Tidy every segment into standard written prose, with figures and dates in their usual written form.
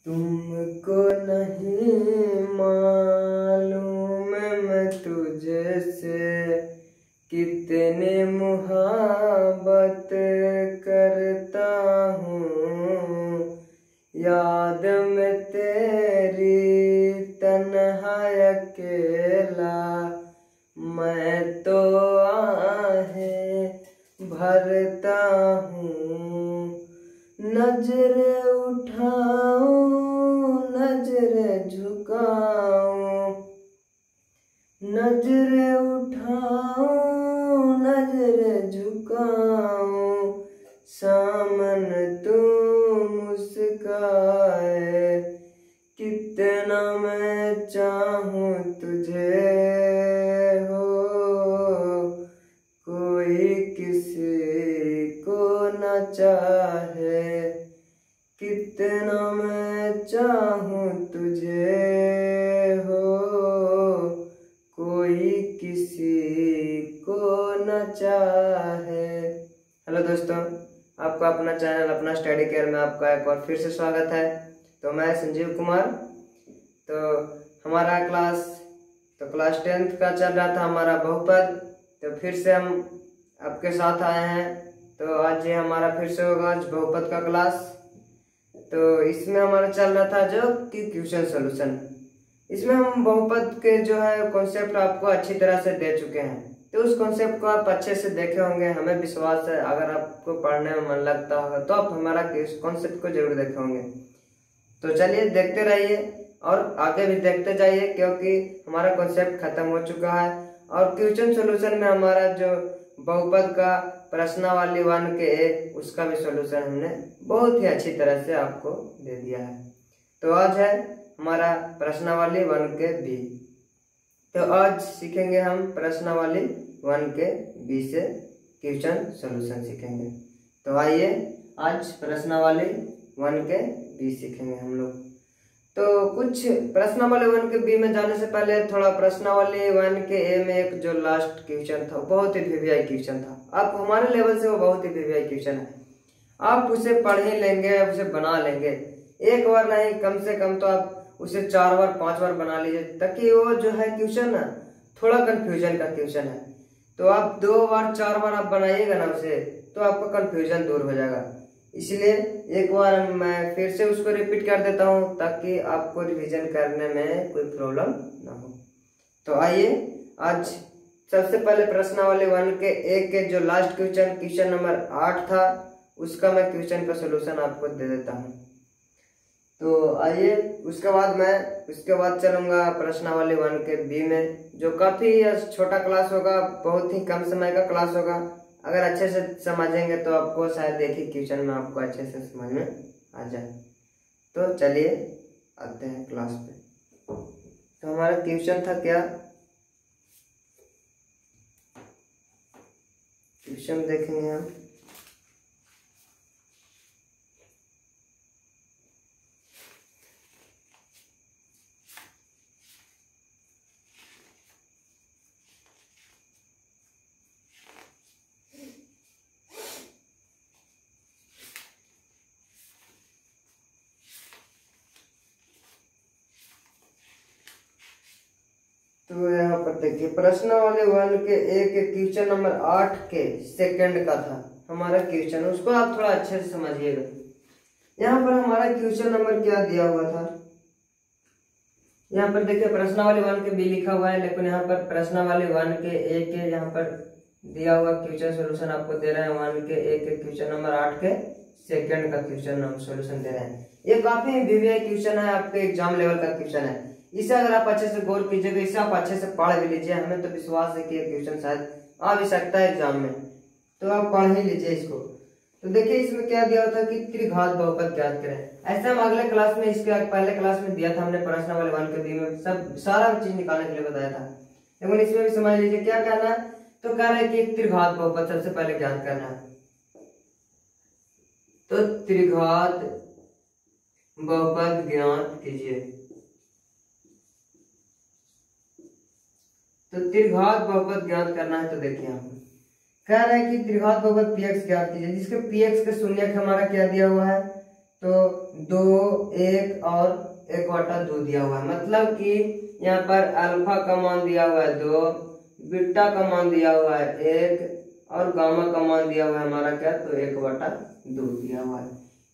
तुमको नहीं मालूम मैं तुझसे कितने मुहब्बत करता हूँ। याद में तेरी तन्हा अकेला मैं तो आहें भरता हूँ। नजर उठाऊं नजर झुकाऊं, नजर उठाऊं नजर झुकाऊं, सामन तू मुस्काए। कितना मैं चाहूं तुझे हो, कोई किसी को न चाहे। कितना मैं चाहूं तुझे हो, कोई किसी को न चाहे। हेलो दोस्तों, आपका अपना चैनल अपना स्टडी केयर में आपका एक बार फिर से स्वागत है। तो मैं संजीव कुमार। तो हमारा क्लास 10th का चल रहा था हमारा बहुपद। तो फिर से हम आपके साथ आए हैं। तो आज ये हमारा फिर से होगा आज बहुपद का क्लास। तो इसमें हमारा चल रहा था जो कि क्वेश्चन सोल्यूशन। इसमें हम बहुपद के जो है कॉन्सेप्ट आपको अच्छी तरह से दे चुके हैं। तो उस कॉन्सेप्ट को आप अच्छे से देखे होंगे, हमें विश्वास है। अगर आपको पढ़ने में मन लगता होगा तो आप हमारा कॉन्सेप्ट को जरूर देखे होंगे। तो चलिए देखते रहिए और आगे भी देखते जाइए, क्योंकि हमारा कॉन्सेप्ट खत्म हो चुका है। और क्वेश्चन सोल्यूशन में हमारा जो बहुपद का प्रश्नावली 1 के A उसका भी सॉल्यूशन हमने बहुत ही अच्छी तरह से आपको दे दिया है। तो आज है हमारा प्रश्नावली 1 के B। तो आज सीखेंगे हम प्रश्नावली 1 के B से क्वेश्चन सॉल्यूशन सीखेंगे। तो आइए आज प्रश्नावली 1 के B सीखेंगे हम लोग। तो कुछ प्रश्नावली 1 के B में जाने से पहले थोड़ा प्रश्नावली 1 के A में एक जो लास्ट क्वेश्चन था बहुत ही वीवीआई क्वेश्चन था। आप हमारे लेवल से वो बहुत ही वीवीआई क्वेश्चन है। आप उसे पढ़ ही लेंगे, उसे बना लेंगे। एक बार नहीं, कम से कम तो आप उसे 4 बार 5 बार बना लीजिए, ताकि वो जो है क्वेश्चन ना थोड़ा कंफ्यूजन का क्वेश्चन है। तो आप 2 बार 4 बार आप बनाइएगा ना उसे, तो आपका कंफ्यूजन दूर हो जाएगा। इसलिए एक बार मैं फिर से उसको रिपीट कर देता हूँ, ताकि आपको रिवीजन करने में कोई प्रॉब्लम ना हो। तो आइए आज सबसे पहले प्रश्नावली 1 के A के जो लास्ट क्वेश्चन नंबर 8 था, उसका मैं क्वेश्चन का सोल्यूशन आपको दे देता हूँ। तो आइए उसके बाद चलूंगा प्रश्नावली 1 के B में, जो काफी छोटा क्लास होगा, बहुत ही कम समय का क्लास होगा। अगर अच्छे से समझेंगे तो आपको शायद एक ही क्वेश्चन में आपको अच्छे से समझ में आ जाए। तो चलिए आते हैं क्लास पे। तो हमारा क्वेश्चन था क्या, क्वेश्चन देखेंगे हम। तो यहाँ पर देखिए प्रश्नावली 1 के A के क्वेश्चन नंबर 8 के सेकंड का था हमारा क्वेश्चन, उसको आप थोड़ा अच्छे से समझिएगा। यहाँ पर हमारा क्वेश्चन नंबर क्या दिया हुआ था, यहाँ पर देखिए प्रश्नावली 1 के B लिखा हुआ है, लेकिन यहाँ पर प्रश्नावली 1 के A के यहाँ पर दिया हुआ क्वेश्चन सोल्यूशन आपको दे रहे हैं। 1 के A के क्वेश्चन नंबर 8 के सेकंड का क्वेश्चन हम सोल्यूशन दे रहे हैं। ये काफी वीवीआई क्वेश्चन है, आपके एग्जाम लेवल का क्वेश्चन है। इसे अगर आप अच्छे से गौर कीजिएगा, इसे आप अच्छे से पढ़ भी लीजिए, हमें तो विश्वास है कि ये क्वेश्चन शायद आ भी सकता है एग्जाम में, तो आप पढ़ ही लीजिए इसको। तो देखिए इसमें क्या दिया होता है कि त्रिघात बहुपद ज्ञात करें। ऐसे हम अगले क्लास में, इसके पहले क्लास में दिया था हमने प्रश्नावली 1 के B में सब सारा चीज निकालने के लिए बताया था, लेकिन इसमें भी समझ लीजिए क्या करना है। तो कह रहे हैं कि त्रिघात बहुपद सबसे पहले ज्ञात करना है। तो त्रिघात बहुपद ज्ञात कीजिए। तो त्रिघात बहुपद ज्ञात करना है। तो देखिए यहाँ पर कह रहा है कि त्रिघात बहुपद px ज्ञात कीजिए, जिसके px के शून्यक हमारा क्या दिया हुआ है तो 2 1 और 1/2 दिया हुआ है। मतलब कि यहाँ पर अल्फा का मान दिया हुआ है 2, बीटा का मान दिया हुआ है 1 और गामा का मान दिया हुआ है हमारा क्या, तो 1/2 दिया हुआ है।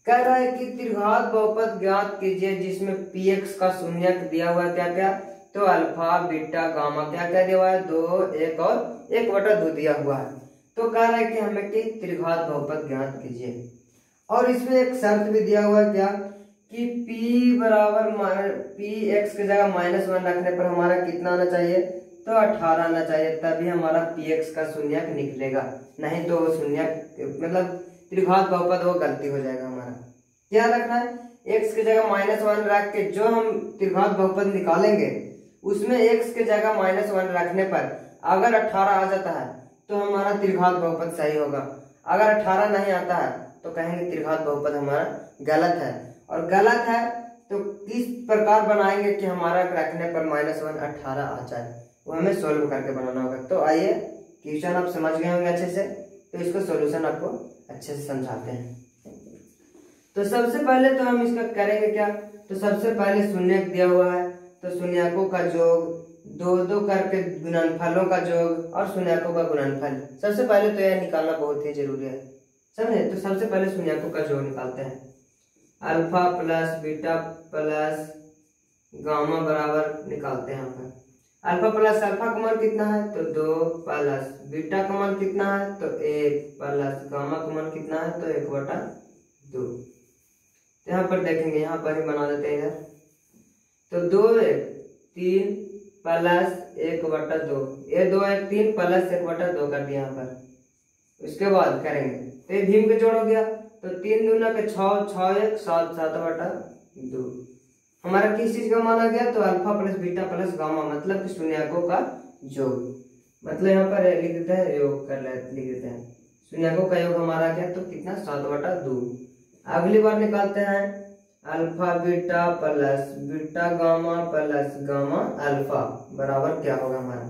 कह रहा है कि त्रिघात बहुपद ज्ञात कीजिए जिसमें px का शून्यक दिया हुआ है क्या क्या, तो अल्फा बीटा गामा क्या क्या दिया हुआ है, 2 1 और 1/2 दिया हुआ है। तो कह रहा है कि हमें कि त्रिघात बहुपद ज्ञात कीजिए। और इसमें एक शर्त भी दिया हुआ है क्या, कि p बराबर px की जगह -1 रखने पर हमारा कितना आना चाहिए, तो 18 आना चाहिए, तभी हमारा px का शून्यक निकलेगा। नहीं तो वो शून्यक मतलब त्रिघात बहुपद वो गलती हो जाएगा हमारा। क्या रखना है, x की जगह -1 रख के जो हम त्रिघात बहुपद निकालेंगे उसमें x की जगह -1 रखने पर अगर 18 आ जाता है तो हमारा त्रिघात बहुपद सही होगा। अगर 18 नहीं आता है तो कहेंगे त्रिघात बहुपद हमारा गलत है। और गलत है तो किस प्रकार बनाएंगे कि हमारा रखने पर -1 18 आ जाए, वो हमें सोल्व करके बनाना होगा। तो आइए क्वेश्चन आप समझ गए होंगे अच्छे से, तो इसको सॉल्यूशन आपको अच्छे से समझाते हैं। तो सबसे पहले तो हम इसका करेंगे क्या, तो सबसे पहले शून्यक दिया हुआ है तो शून्यकों का योग, 2 करके गुणनफलों का योग और शून्यकों का गुणनफल। सबसे पहले तो यह निकालना बहुत ही जरूरी है, समझे। तो सबसे पहले शून्यकों का योग निकालते हैं। Alpha plus beta plus gamma बराबर निकालते हैं यहाँ पर। अल्फा प्लस अल्फा का मान कितना है, तो 2 प्लस बीटा का मान कितना है, तो 1 प्लस गामा का मान कितना है, तो 1/2। यहाँ पर देखेंगे, यहाँ पर ही बना देते हैं इधर। तो 2 1 3 प्लस 1/2, ये 2 1 3 प्लस 1/2 कर दिया यहाँ पर। उसके बाद करेंगे तो ये भीम के जोड़ हो गया, तो 3 दूना के 6 6 1 7 7/2। हमारा किस चीज का मान आ गया, तो alpha plus beta plus gamma मतलब कि शून्यकों का योग। मतलब यहाँ पर लिख देते हैं योग लिख देते हैं, शून्यकों का योग हमारा क्या, तो कितना 7/2। अगली बार निकालते हैं alpha beta plus beta gamma plus gamma alpha बराबर क्या होगा हमारा।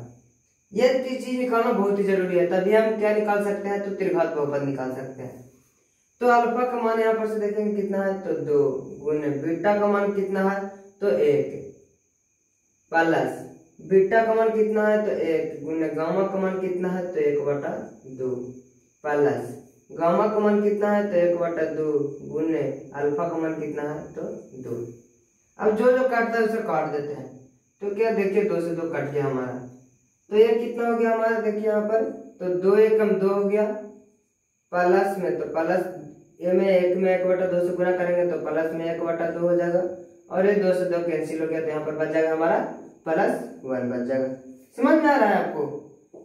ये चीज निकालना बहुत ही जरूरी है, तभी हम क्या निकाल सकते हैं, तो त्रिघात बहुपद निकाल सकते हैं। तो अल्फा का मान यहाँ पर से देखेंगे कितना है, तो 2 गुने बीटा का मान कितना है, तो 1 प्लस बीटा का मान कितना है, तो 1 गुने गामा का मान कितना है, तो 1/2 प्लस गामा का मान कितना है, तो 1/2 गुने अल्फा का मान कितना है, तो 2। अब जो जो काटता है उसे काट देते हैं। तो क्या देखिए 2 से 2 कट गया हमारा, तो ये कितना हो गया हमारा, देखिए यहाँ पर, तो 2 1 2 हो गया प्लस में, तो प्लस ये में 1 में 1/2 से गुना करेंगे तो प्लस में 1/2 हो जाएगा, और ये 2 से 2 कैंसिल हो गया, तो यहाँ पर बच जाएगा हमारा +1 बच जाएगा। समझ में आ रहा है आपको,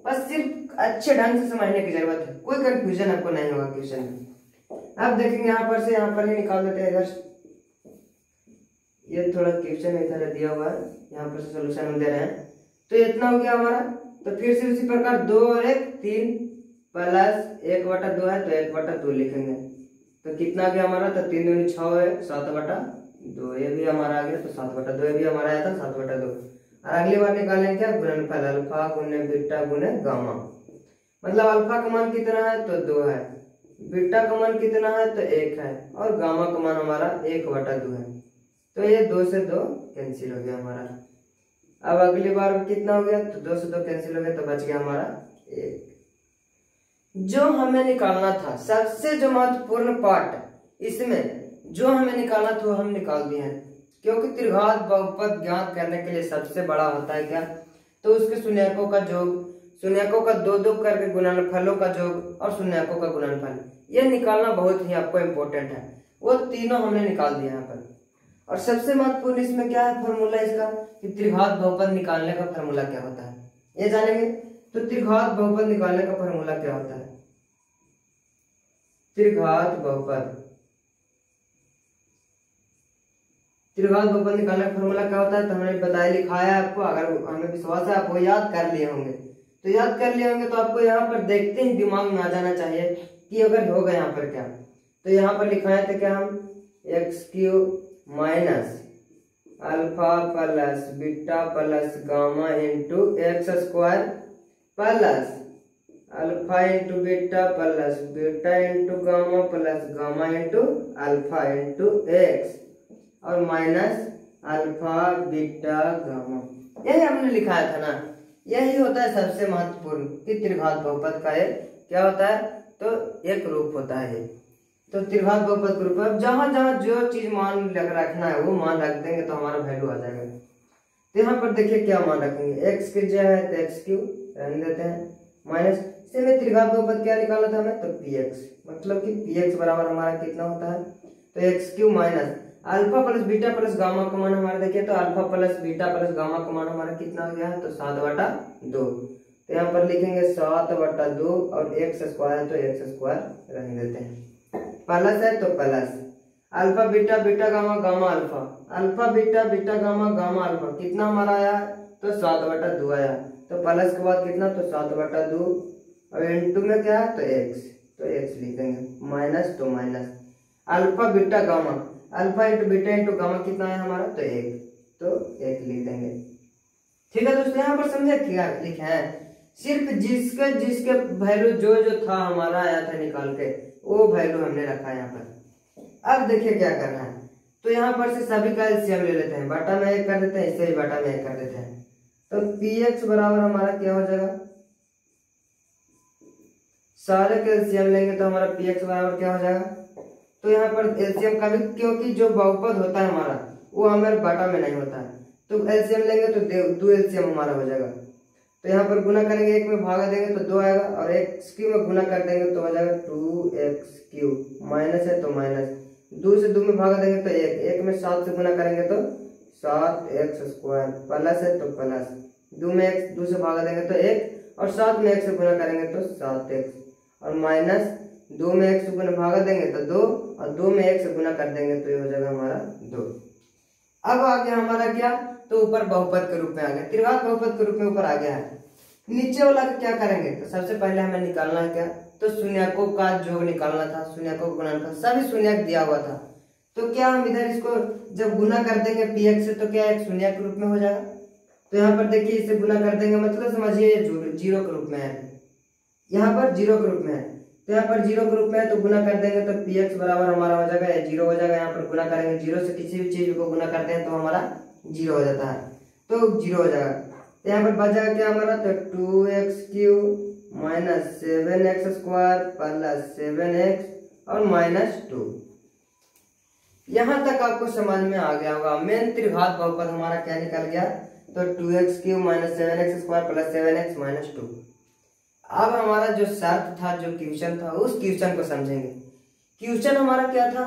बस सिर्फ अच्छे ढंग से समझने की जरूरत है, कोई कंफ्यूजन आपको नहीं होगा क्वेश्चन में। अब देखेंगे यहाँ पर से यहाँ पर ही निकाल देते हैं इधर। ये थोड़ा क्वेश्चन इधर दिया हुआ है, यहाँ पर से सोल्यूशन हम दे रहे हैं। तो इतना हो गया हमारा, तो फिर से उसी प्रकार 2 और 1 3 प्लस 1/2 है, तो 1/2 लिखेंगे। तो कितना गया हमारा, तो 3 दूनी 6 है, 7/2। ये भी हमारा आ गया, तो 7/2 ये भी हमारा आया था 7/2। और अगली बार निकालेंगे क्या, गुणनफल अल्फा गुने बीटा गुने गामा। मतलब अल्फा का मान कितना है, तो 2 है, बीटा का मान कितना है, तो 1 है, और गामा का मान हमारा 1/2 है। तो ये 2 से 2 कैंसिल हो गया हमारा। अब अगली बार कितना हो गया, तो 2 से 2 कैंसिल हो गया, तो बच गया हमारा 1। जो हमें निकालना था, सबसे जो महत्वपूर्ण पार्ट इसमें जो हमें निकालना था वो हम निकाल दिए हैं, क्योंकि त्रिघात बहुपद ज्ञात करने के लिए सबसे बड़ा होता है क्या, तो उसके शून्यकों का योग, शून्यकों का 2 करके गुणनफलों का योग और शून्यकों का गुणनफल, यह निकालना बहुत ही आपको इम्पोर्टेंट है। वो तीनों हमने निकाल दिया यहाँ पर। और सबसे महत्वपूर्ण इसमें क्या है फॉर्मूला इसका, कि त्रिघात बहुपद निकालने का फॉर्मूला क्या होता है, ये जानेंगे। तो त्रिघात बहुपद निकालने का फॉर्मूला क्या होता है, त्रिघात बहुपद निकालने का फॉर्मूला क्या होता है, तो हमने बताया लिखाया है आपको। अगर हमें विश्वास है आप वो याद कर लिए होंगे, तो याद कर लिए होंगे तो आपको यहाँ पर देखते ही दिमाग में आ जाना चाहिए कि अगर होगा यहाँ पर क्या। तो यहाँ पर लिखाए थे क्या हम, x³ minus alpha plus beta plus gamma into x² plus alpha into beta plus beta into gamma plus gamma into alpha into x और माइनस अल्फा बीटा गामा। यही हमने लिखाया था ना, यही होता है सबसे महत्वपूर्ण कि त्रिघात बहुपद का एक क्या होता है, तो एक रूप होता है। तो त्रिघात बहुपद के रूप में जहां जहां जो चीज मान रखना है वो मान रख देंगे तो हमारा वैल्यू आ जाएगा। तो यहाँ पर देखिए क्या मान रखेंगे, एक्स की जगह है तो एक्स क्यू रहने देते हैं माइनस से में त्रिघात बहुपद क्या निकाला था हमें, तो पी एक्स, मतलब कि पी एक्स बराबर हमारा कितना होता है, तो x Q minus alpha plus beta plus gamma का मान हमारा देखिए, तो alpha plus beta plus gamma का मान हमारा कितना हो गया है, तो 7/2। तो यहाँ पर लिखेंगे 7/2 और एक्स स्क्वायर है तो एक्स स्क्वायर रहने देते हैं, प्लस है तो plus alpha beta beta gamma gamma alpha, alpha beta beta gamma gamma alpha कितना हमारा आया है, तो 7/2 आया। तो प्लस के बाद कितना, तो 7/2 और इंटू में क्या है, तो एक्स, तो एक्स लिखेंगे माइनस तो minus alpha beta gamma, alpha into beta into gamma कितना है हमारा, तो 1, तो 1 लिख देंगे। ठीक है दोस्तों, यहाँ पर समझे क्या लिखे हैं, सिर्फ जिसके जिसके वैल्यू जो जो था हमारा आया था निकाल के वो वैल्यू हमने रखा है यहाँ पर। अब देखिए क्या करना है, तो यहाँ पर से सभी का एलसीएम ले लेते हैं, बटा में 1 कर देते हैं, इससे भी बटा में 1 कर देते हैं। तो पी एक्स बराबर हमारा क्या हो जाएगा, सारे के एलसीएम लेंगे तो हमारा पी एक्स बराबर क्या हो जाएगा, तो यहाँ पर एलसीएम का भी, क्योंकि जो बहुपद होता है हमारा वो हमारे बाटा में नहीं होता है, तो एलसीएम लेंगे तो 2 एलसीएम हमारा हो जाएगा। तो यहाँ पर गुना करेंगे, 1 में भागा देंगे तो 2 आएगा और एक्स क्यू में गुना कर देंगे तो हो जाएगा 2x³ माइनस है तो माइनस 2 से 2 में भागा देंगे तो 1 में 7 से गुना करेंगे तो 7x² प्लस है तो प्लस 2 में x 2 से भागा देंगे तो 1 और 7 में 1 से गुना करेंगे तो 7x और माइनस 2 में 1 से गुना भागा देंगे तो 2 और 2 में 1 से गुना कर देंगे तो ये हो जाएगा हमारा 2। अब आ गया हमारा क्या, तो ऊपर बहुपद के रूप में आ गया, त्रिघात बहुपद के रूप में ऊपर आ गया है। नीचे वाला क्या करेंगे, तो सबसे पहले हमें निकालना है क्या, तो शून्यकों का योग निकालना था, शून्यकों का गुणनफल, सभी शून्यक दिया हुआ था। तो क्या हम इधर इसको जब गुना कर देंगे पी एक्स से तो क्या एक शून्य के रूप में हो जाएगा। तो यहाँ पर देखिए इसे गुना कर देंगे मतलब समझिए जीरो के रूप में है, यहाँ पर 0 के रूप में है, तो यहाँ पर 0 के रूप में है तो गुना कर देंगे तो पी एक्स बराबर हमारा हो जाएगा 0 हो जाएगा। यहाँ पर गुना करेंगे 0 से किसी भी चीज को गुना करते हैं तो हमारा 0 हो जाता है, तो 0 हो जाएगा। तो यहाँ पर बच जाएगा क्या हमारा, तो 2x³ minus 7x² plus 7x और माइनस 2। यहाँ तक आपको समझ में आ गया होगा। मेन त्रिघात बहुपद हमारा क्या निकल गया, तो 2x³ minus 7x² plus 7x minus 2। अब हमारा जो शर्त था, जो क्वेश्चन था, उस क्वेश्चन को समझेंगे। क्वेश्चन हमारा क्या था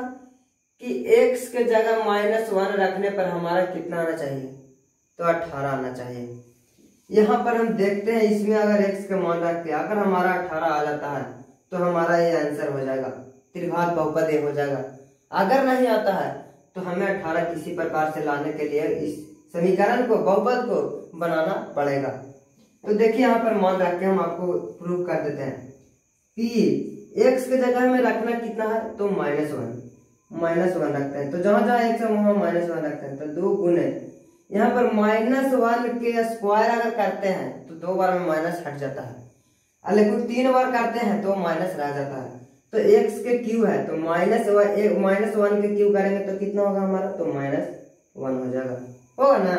कि x के जगह -1 रखने पर हमारा कितना आना चाहिए, तो 18 आना चाहिए। यहाँ पर हम देखते हैं इसमें अगर x का मान रख के अगर हमारा 18 आ जाता है तो हमारा ये आंसर हो जाएगा, त्रिघात बहुपद ये हो जाएगा। अगर नहीं आता है तो हमें 18 किसी प्रकार से लाने के लिए इस समीकरण को, बहुपद को बनाना पड़ेगा। तो देखिए यहाँ पर मान रख के हम आपको प्रूव कर देते हैं। p x के जगह में रखना कितना है, तो -1 रखते हैं, तो जहां जहां x है वहां -1 रखते हैं, तो 2 गुने यहाँ पर -1 के स्क्वायर अगर करते हैं तो 2 बार में माइनस हट जाता है, लेकिन 3 बार करते हैं तो माइनस रह जाता है। तो x के क्यू है तो -1 के क्यू करेंगे तो कितना होगा हमारा, तो -1 हो जाएगा, होगा ना,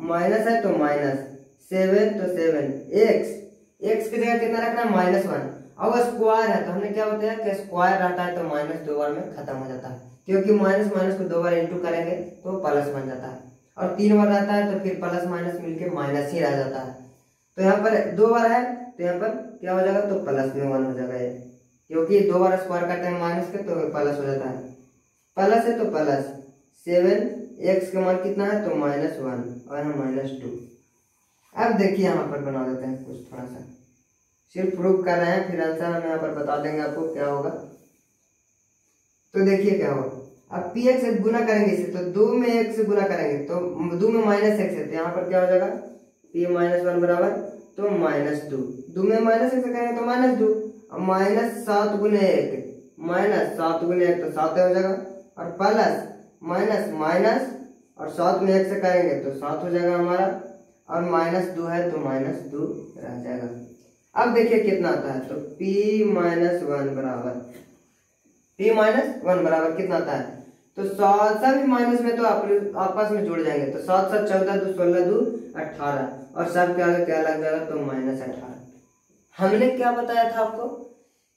माइनस है तो माइनस 7 तो 7 x की जगह कितना रखना है, -1। अब स्क्वायर है तो हमने क्या बताया कि स्क्वायर रहता है तो माइनस 2 बार में खत्म हो जाता है, क्योंकि माइनस माइनस को 2 बार इंटू करेंगे तो प्लस बन जाता है, और 3 बार रहता है तो फिर प्लस माइनस मिलके माइनस ही रह जाता है। तो यहाँ पर 2 बार है तो यहाँ पर क्या हो जाएगा, तो प्लस में 1 हो जाएगा ये, क्योंकि 2 बार स्क्वायर करते हैं माइनस के तो प्लस हो जाता है, प्लस है तो प्लस 7 x का मान कितना है, तो -1 और यहाँ -2। अब देखिए यहाँ पर बना देते हैं कुछ थोड़ा सा, सिर्फ प्रूव कर रहे हैं, फिर आंसर हम यहाँ पर बता देंगे आपको क्या होगा। तो देखिए क्या होगा, अब पी एक्स से गुना करेंगे इसे, तो 2 में 1 से गुना करेंगे तो 2 में -x है, तो यहाँ पर क्या हो जाएगा, p -1 बराबर तो -2, 2 में -x से करेंगे तो -2 और -7 गुने 1 तो 7 हो जाएगा, और प्लस माइनस माइनस और 7 में 1 से करेंगे तो 7 हो जाएगा हमारा, और -2 है तो -2 रह जाएगा। अब देखिए कितना आता है, तो p माइनस वन बराबर कितना आता है, तो सभी माइनस में तो आपस में जुड़ जाएंगे, तो 7 7 14 2 16 2 18 और सब के आगे क्या लग जाएगा, तो -18। हमने क्या बताया था आपको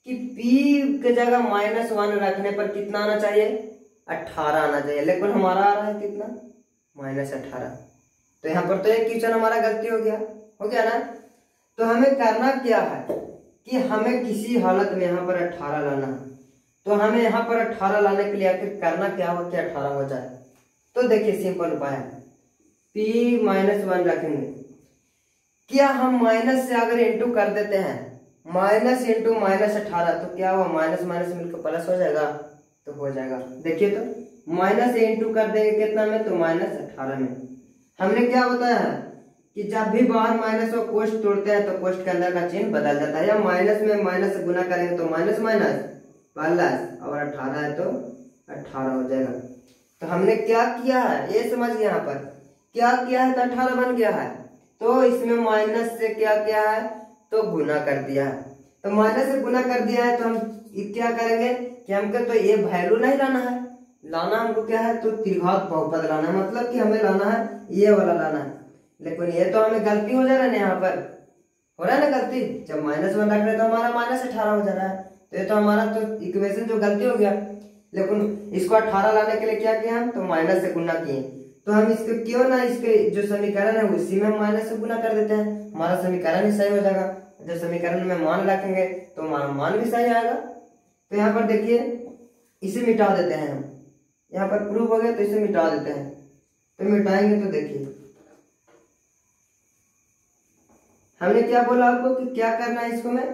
कि p के जगह -1 रखने पर कितना आना चाहिए, 18 आना चाहिए, लेकिन हमारा आ रहा है कितना, -18। तो यहाँ पर तो एक क्वेश्चन हमारा गलती हो गया ना। तो हमें करना क्या है कि हमें किसी हालत में यहाँ पर 18 लाना है, तो हमें यहाँ पर 18 लाने के लिए आखिर करना क्या हो कि 18 हो जाए। तो देखिए सिंपल उपाय है, p -1 रखेंगे, क्या हम माइनस से अगर इंटू कर देते हैं, माइनस इंटू -18, तो क्या हुआ, माइनस माइनस मिलकर प्लस हो जाएगा, तो हो जाएगा। देखिए तो माइनस से इंटू कर देंगे कितना में, तो -18 में। हमने क्या बताया है कि जब भी बाहर माइनस और कोष्ट तोड़ते हैं तो कोष्ट के अंदर का चिन्ह बदल जाता है, या माइनस में माइनस से गुना करेंगे तो माइनस माइनस प्लस, और 18 है तो 18 हो जाएगा। तो हमने क्या किया है ये समझिए, यहाँ पर क्या किया है, तो 18 बन गया है, तो इसमें माइनस से क्या किया है, तो गुना कर दिया है। तो माइनस से गुना कर दिया है, तो हम क्या करेंगे कि हमको तो ये वैल्यू नहीं लाना है, लाना हमको क्या है, तो त्रिघात बहुपद लाना है, मतलब कि हमें लाना है ये वाला लाना है। लेकिन ये तो हमें गलती हो जा रहा है ना, यहाँ पर हो रहा है ना गलती, जब -1 रख रहे तो हमारा -18 हो जा रहा है, तो ये तो हमारा तो इक्वेशन जो गलती हो गया। लेकिन इसको 18 लाने के लिए क्या किया हम, तो माइनस से गुना किए, तो हम इसको क्यों ना इसके जो समीकरण है उसी में माइनस से गुना कर देते हैं, हमारा समीकरण ही सही हो जाएगा। जब समीकरण में मान रखेंगे तो हमारा मान भी सही आएगा। तो यहाँ पर देखिए इसे मिटा देते हैं हम, यहाँ पर प्रूफ हो गया तो इसे मिटा देते हैं। तो मिटाएंगे तो देखिए हमने क्या बोला आपको कि क्या करना है, इसको मैं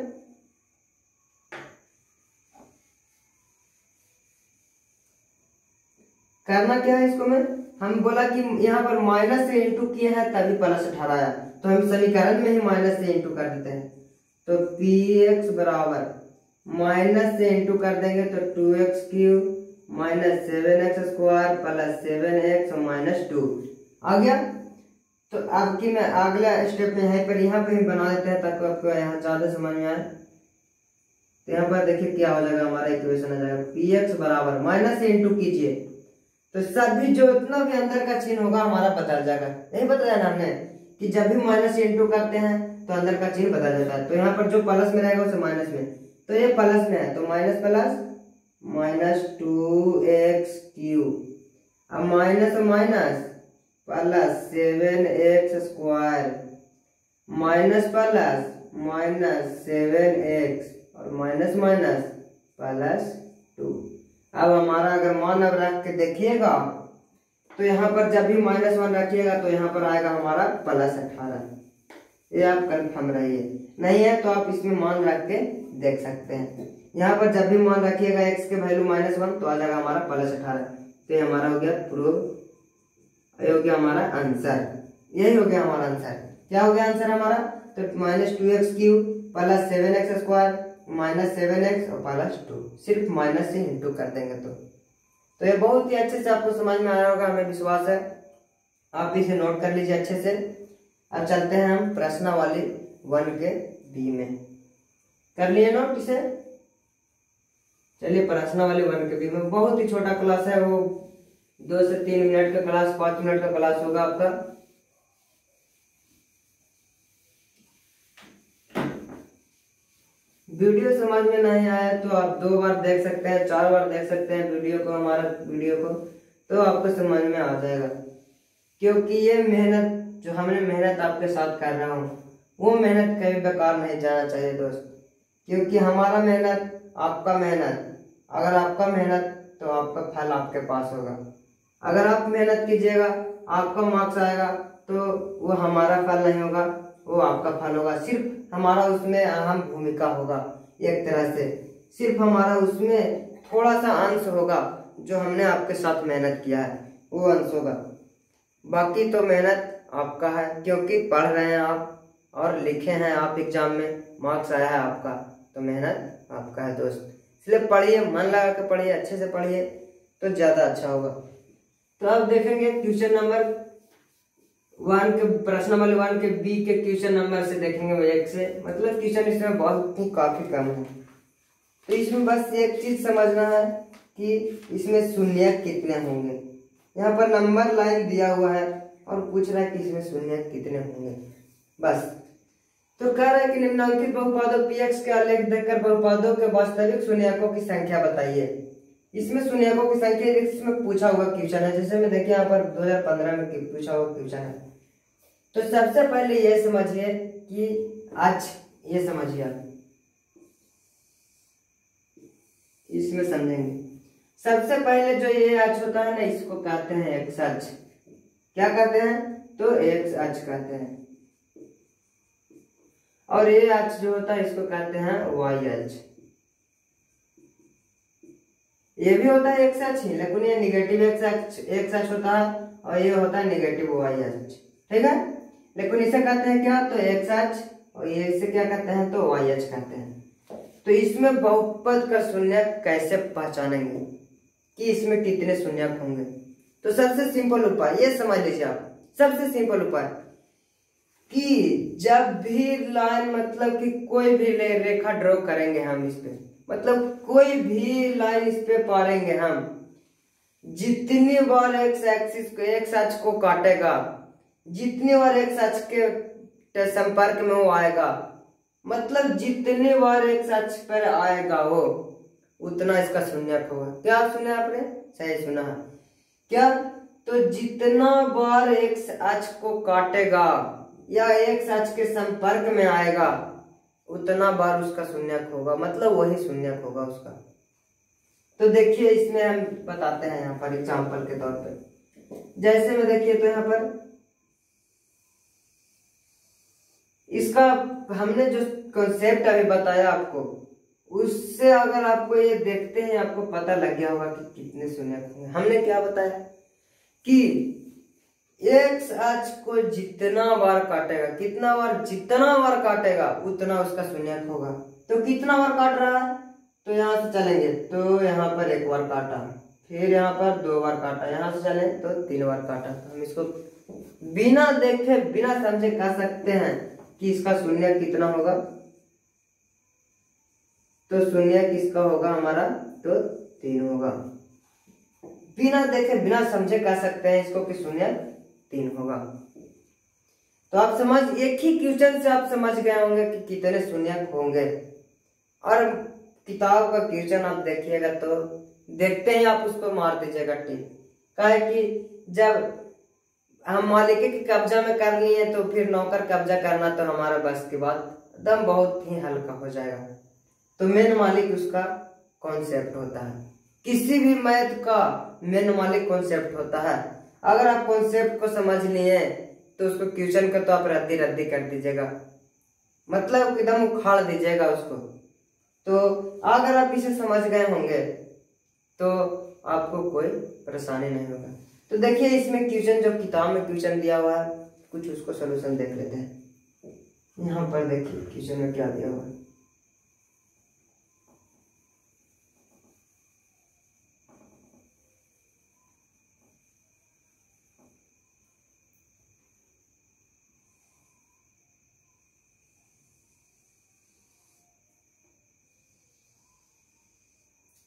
करना क्या है, इसको मैं हम बोला कि यहाँ पर माइनस से इंटू किए हैं तभी +18 आया, तो हम समीकरण में ही माइनस से इंटू कर देते हैं। तो px बराबर माइनस से इंटू कर देंगे तो 2x³ -7x² + 7x -2 आ गया। तो अब की मैं अगला स्टेप में यहाँ पे ही बना देते हैं ताकि आपको यहाँ ज्यादा समझ में आए। तो यहाँ पर देखिए क्या हो जाएगा, हमारा इक्वेशन आ जाएगा px बराबर माइनस से इंटू कीजिए तो सभी जो इतना भी अंदर का चिन्ह होगा हमारा बदल जाएगा। नहीं बताया ना हमने कि जब भी माइनस से इंटू करते हैं तो अंदर का चिन्ह बदल जाता है। तो यहाँ पर जो प्लस में रहेगा उसे माइनस में, तो ये प्लस में है तो माइनस प्लस -2x³ अब minus minus plus 7x² minus plus -7x और माइनस माइनस +2। अब हमारा अगर मान अब रख के देखिएगा तो यहाँ पर जब भी -1 रखिएगा तो यहाँ पर आएगा हमारा +18। ये आप कंफर्म रहिए, नहीं है तो आप इसमें मान रख के देख सकते हैं। यहाँ पर जब भी मान रखिएगा x के वैल्यू -1 तो आ जाएगा हमारा +18। तो ये हमारा हो गया प्रूफ, ये हो गया हमारा आंसर, यही हो गया हमारा आंसर। क्या हो गया आंसर हमारा, तो -2x³ + 7x² -7x और +2, सिर्फ माइनस से इंटू कर देंगे तो ये बहुत ही अच्छे से आपको समझ में आया होगा, हमें विश्वास है। आप इसे नोट कर लीजिए अच्छे से। अब चलते हैं हम प्रश्नावली 1 के बी में, कर लिए नोट इसे। चलिए प्रश्नावली 1 के बी में बहुत ही छोटा क्लास है, वो 2 से 3 मिनट का क्लास, 5 मिनट का क्लास होगा आपका। वीडियो समझ में नहीं आया तो आप 2 बार देख सकते हैं, 4 बार देख सकते हैं वीडियो को, हमारा वीडियो को, तो आपको समझ में आ जाएगा। क्योंकि ये मेहनत जो हमने मेहनत आपके साथ कर रहा हूँ वो मेहनत कभी बेकार नहीं जाना चाहिए दोस्त। क्योंकि हमारा मेहनत आपका मेहनत, अगर आपका मेहनत तो आपका फल आपके पास होगा। अगर आप मेहनत कीजिएगा आपका मार्क्स आएगा तो वो हमारा फल नहीं होगा, वो आपका फल होगा। सिर्फ हमारा उसमें अहम भूमिका होगा, एक तरह से सिर्फ हमारा उसमें थोड़ा सा अंश होगा जो हमने आपके साथ मेहनत किया है, वो अंश होगा। बाकी तो मेहनत आपका है, क्योंकि पढ़ रहे हैं आप और लिखे हैं आप एग्जाम में, मार्क्स आया है आपका, तो मेहनत आपका है दोस्त। इसलिए पढ़िए, मन लगा के पढ़िए, अच्छे से पढ़िए तो ज़्यादा अच्छा होगा। तो अब देखेंगे क्वेश्चन नंबर वन के प्रश्न नंबर 1 के बी के क्वेश्चन नंबर से देखेंगे वो 1 से, मतलब क्वेश्चन इसमें बहुत ही काफी कम है। तो इसमें बस एक चीज समझना है कि इसमें शून्य कितने होंगे। यहाँ पर नंबर लाइन दिया हुआ है और पूछ रहा है कि इसमें शून्य कितने होंगे बस। तो कह रहा है कि निम्नलिखित बहुपदों px के आलेख देखकर बहुपदों के वास्तविक शून्यकों की संख्या बताइए। इसमें शून्यकों की संख्या इसमें पूछा हुआ क्वेश्चन है, जैसे में देखिए यहाँ पर 2015 में पूछा हुआ क्वेश्चन है। तो सबसे पहले ये समझिए कि आज ये समझिए आप इसमें समझेंगे। सबसे पहले जो ये अक्ष होता है ना, इसको कहते हैं एक्स अक्ष। क्या कहते हैं? तो एक्स अक्ष कहते हैं। और ये अक्ष जो होता है इसको कहते हैं वाई अक्ष। ये भी होता है एक्स अक्ष ही, लेकिन ये निगेटिव एक्स अक्ष होता है और ये होता है निगेटिव वाई अक्ष। ठीक है, लेकिन इसे कहते हैं क्या? तो एक्स अक्ष। और ये इसे क्या कहते हैं? तो वाई अक्ष कहते हैं। तो इसमें बहुपद का शून्य कैसे पहचानेंगे कि इसमें कितने शून्य होंगे? तो सबसे सिंपल उपाय ये समझ लीजिए आप, सबसे सिंपल उपाय कि जब भी लाइन मतलब कि कोई भी रेखा ड्रॉ करेंगे हम इस पे, मतलब कोई भी लाइन इस पे पारेंगे हम, जितनी बार एक्स एक्सिस को एक्स अक्ष को काटेगा, जितनी बार एक्स अक्ष के संपर्क में वो आएगा, मतलब जितनी बार एक्स अक्ष पर आएगा वो उतना इसका शून्यक होगा। क्या सुना आपने? सही सुना है। क्या? तो जितना बार एक्स अक्ष को काटेगा या एक्स अक्ष के संपर्क में आएगा उतना बार उसका शून्यक होगा, मतलब वही शून्यक होगा उसका। तो देखिए इसमें हम बताते हैं यहाँ पर एग्जाम्पल के तौर पे। जैसे में देखिए तो यहाँ पर इसका हमने जो कॉन्सेप्ट अभी बताया आपको, उससे अगर आपको ये देखते हैं आपको पता लग गया होगा कि कितने शून्यक होंगे। हमने क्या बताया कि एक्स अक्ष को जितना बार काटेगा, कितना बार, जितना बार काटेगा उतना उसका शून्यक होगा। तो कितना बार काट रहा है? तो यहाँ से चलेंगे तो यहाँ पर 1 बार काटा, फिर यहाँ पर 2 बार काटा, यहाँ से चले तो 3 बार काटा। हम इसको बिना देखे बिना समझे कह सकते हैं कि इसका शून्य कितना होगा। तो शून्य किसका होगा हमारा? तो 3 होगा। बिना देखे बिना समझे कह सकते हैं इसको कि शून्य 3 होगा। तो आप समझ, एक ही क्वेश्चन से आप समझ गए होंगे कि कितने शून्य होंगे। और किताब का क्वेश्चन आप देखिएगा तो देखते ही आप उसको मार दीजिएगा टिक। काहे कि जब हम मालिक के कब्जा में कर लिए तो फिर नौकर कब्जा करना तो हमारा बस की बात एकदम बहुत ही हल्का हो जाएगा। तो मेन मालिक उसका कॉन्सेप्ट होता है, किसी भी मैथ का मेन मालिक कॉन्सेप्ट होता है। अगर आप कॉन्सेप्ट को समझ लिए तो उसको क्वेश्चन को तो आप रद्दी रद्दी कर दीजिएगा, मतलब एकदम उखाड़ दीजिएगा उसको। तो अगर आप इसे समझ गए होंगे तो आपको कोई परेशानी नहीं होगा। तो देखिए इसमें क्वेश्चन जो किताब में क्वेश्चन दिया हुआ है, कुछ उसको सलूशन देख लेते हैं। यहाँ पर देखिए क्वेश्चन में क्या दिया हुआ है।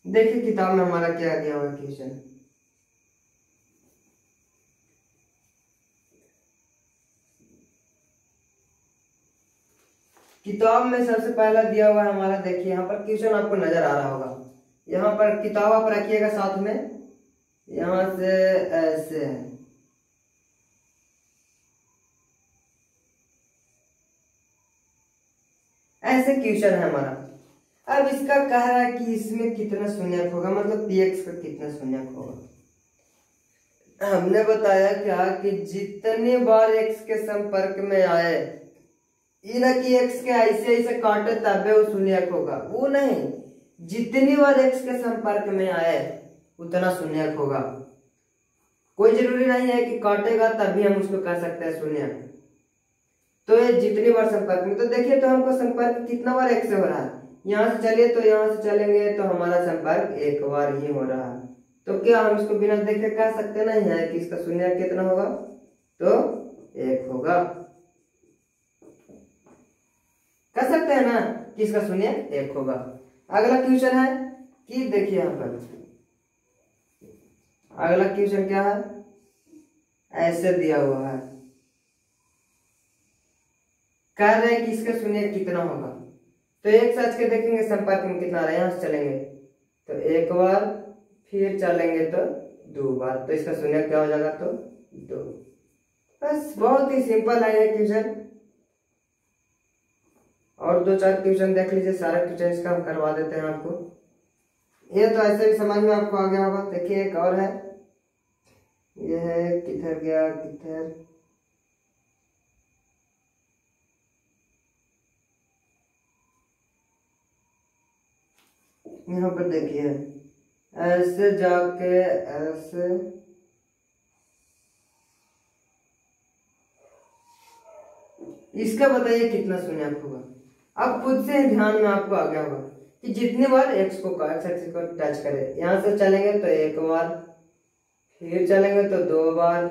देखिए किताब में हमारा क्या दिया हुआ है क्वेश्चन। किताब में सबसे पहला दिया हुआ है हमारा, देखिए यहाँ पर क्वेश्चन आपको नजर आ रहा होगा। यहाँ पर किताब आप रखिएगा साथ में, यहाँ से ऐसे ऐसे क्वेश्चन है हमारा। अब इसका कह रहा है कि इसमें कितना शून्यक होगा, मतलब px का कितना शून्यक होगा। हमने बताया क्या कि जितनी बार x के संपर्क में आए, ये ना कि x के ऐसे ऐसे काटे तब वो शून्यक होगा, वो नहीं, जितनी बार x के संपर्क में आए उतना शून्यक होगा। कोई जरूरी नहीं है कि काटेगा तभी हम उसको कह सकते हैं शून्यक। तो ये जितनी बार संपर्क में, तो देखिए तो हमको संपर्क कितना बार x से हो रहा है। यहाँ से चलिए तो यहाँ से चलेंगे तो हमारा संपर्क 1 बार ही हो रहा है। तो क्या हम इसको बिना देखे कह सकते नहीं है कि इसका शून्य कितना होगा? तो 1 होगा। कर सकते हैं ना कि इसका शून्य 1 होगा। अगला क्वेश्चन है कि देखिए यहाँ पर अगला क्वेश्चन क्या है, ऐसे दिया हुआ है, कह रहे हैं कि इसका शून्य कितना होगा। तो एक सोच के देखेंगे संपर्क में कितना आ रहा है। यहाँ से चलेंगे तो 1 बार, फिर चलेंगे तो 2 बार, तो इसका शून्य क्या हो जाएगा, तो 2। बस बहुत ही सिंपल है ये क्वेश्चन। और 2-4 क्वेश्चन देख लीजिए, सारे क्वेश्चन इसका हम करवा देते हैं आपको। ये तो ऐसे भी समझ में आपको आ गया होगा। देखिए एक और है, ये है किधर गया, किधर, यहाँ पर देखिए ऐसे जाके ऐसे, इसका बताइए कितना शून्य होगा। अब खुद से ध्यान में आपको आ गया होगा कि जितनी बार एक्स एक्सिस को टच करे, यहाँ से चलेंगे तो 1 बार, फिर चलेंगे तो 2 बार,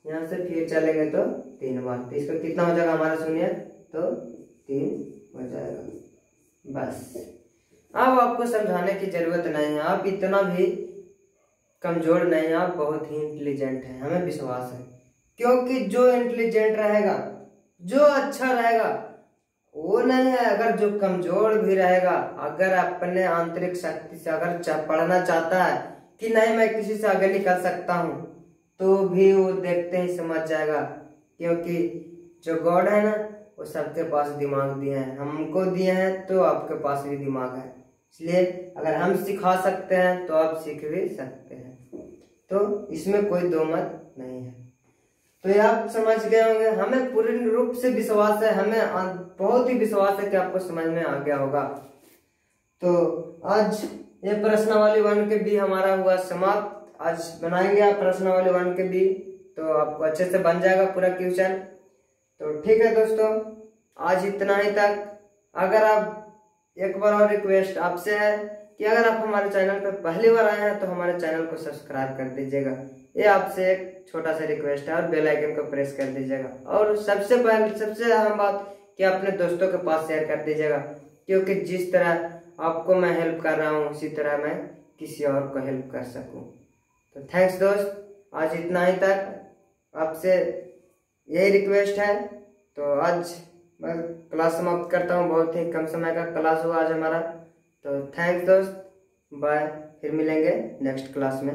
यहाँ से फिर चलेंगे तो 3 बार, तो इसका कितना हो जाएगा हमारा शून्य, तो 3 हो जाएगा। बस अब आपको समझाने की जरूरत नहीं है, आप इतना भी कमजोर नहीं है, आप बहुत ही इंटेलिजेंट हैं, हमें विश्वास है। क्योंकि जो इंटेलिजेंट रहेगा, जो अच्छा रहेगा, वो नहीं है, अगर जो कमजोर भी रहेगा, अगर अपने आंतरिक शक्ति से अगर पढ़ना चाहता है कि नहीं मैं किसी से आगे निकल सकता हूँ, तो भी वो देखते ही समझ जाएगा। क्योंकि जो गॉड है ना, वो सबके पास दिमाग दिए हैं, हमको दिए हैं, तो आपके पास भी दिमाग है। इसलिए अगर हम सिखा सकते हैं तो आप सीख भी सकते हैं, तो इसमें कोई दो मत नहीं है। तो ये आप समझ गए होंगे, हमें पूर्ण रूप से विश्वास है, हमें बहुत ही विश्वास है कि आपको समझ में आ गया होगा। तो आज ये प्रश्नावली 1 के बी हमारा हुआ समाप्त। आज बनाएंगे आप प्रश्नावली 1 के बी, तो आपको अच्छे से बन जाएगा पूरा क्वेश्चन। तो ठीक है दोस्तों, आज इतना ही तक। अगर आप, एक बार और रिक्वेस्ट आपसे है कि अगर आप हमारे चैनल पर पहली बार आए हैं तो हमारे चैनल को सब्सक्राइब कर दीजिएगा। ये आपसे एक छोटा सा रिक्वेस्ट है, और बेल आइकन को प्रेस कर दीजिएगा। और सबसे अहम बात कि अपने दोस्तों के पास शेयर कर दीजिएगा, क्योंकि जिस तरह आपको मैं हेल्प कर रहा हूँ, उसी तरह मैं किसी और को हेल्प कर सकूँ। तो थैंक्स दोस्त, आज इतना ही तक, आपसे यही रिक्वेस्ट है। तो आज मैं क्लास समाप्त करता हूँ, बहुत ही कम समय का क्लास हुआ आज हमारा। तो थैंक्स दोस्त, बाय, फिर मिलेंगे नेक्स्ट क्लास में।